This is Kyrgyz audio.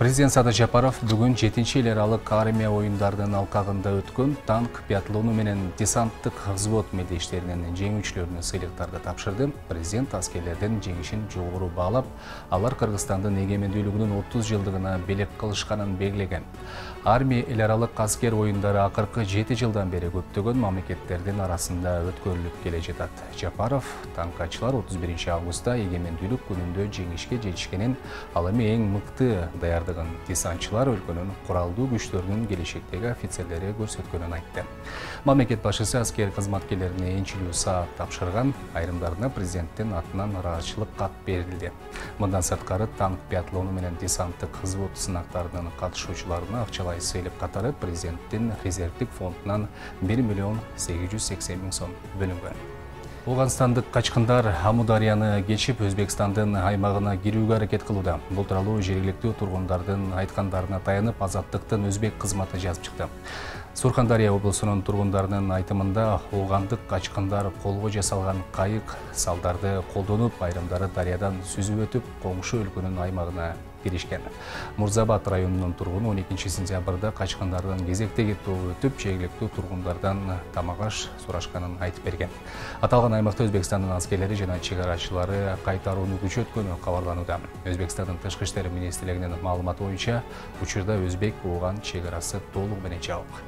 Президент Садыр Жапаров бүгін 7-ші эл аралык армия оюндарынын алкагында өткөн танк, биатлону менен десанттык взвод мелдештеринин жеңүүчүлөрүнө сыйлыктарды тапшырды. Президент аскерлердин жеңишин жогору баалап, алар Кыргызстандын эгемендүүлүгүнүн 30 жылдыгына белек кылышканын белгилеген. Армия эл аралык аскер оюндары акыркы 7 жылдан бери көптөгөн мамлекеттердин арасында өткөрүлүп келе жатат. Жапаров танкачылар 31 августта эгемендүүлүк күнүндө жеңишке жетишкенин, ал эми эң мыкты даярдыгын десантчылар өлкөнүн куралдуу күчтөрүнүн келечектеги офицерлери көрсөткөнүн айтты. Мамлекет башчысы аскер кызматкерлерине энчилүү саат тапшырган, айрымдарына президенттин атынан ыраазычылык кат берилди. Мындан сырткары танк, биатлону менен десанттык взвод сынактарынын катышуучуларына акчалай сыйлык катары президенттин резервдик фондунан 1 миллион 880 миң сом бөлүнгөн. Ауганстандык качкындар Амударияны кечип Өзбекстандын аймагына кирүүгө аракет кылууда. Бул тууралуу жергиликтүү тургундардын айткандарына таянып, Азаттыктын өзбек кызматы жазып чыкты. Сурхандария облусунун тургундарынын айтымында, оогандык качкындар колго жасалган кайык салдарды колдонуп, айрымдары дарыядан сүзүп өтүп, коңшу өлкөнүн аймагына киришкен. Мурзабад районунун тургуну 12 сентябрда качкындардын кезектеги тобу өтүп, жергиликтүү тургундардан тамак-аш сурашканын айтып берген. Аталган аймакта Өзбекстандын аскерлери жана чек-арачылары кайтарууну күчөткөнү кабарланууда. Өзбекстандын тышкы иштер министрлигинин маалыматы боюнча, учурда өзбек-ооган чек-арасы толугу менен жабык.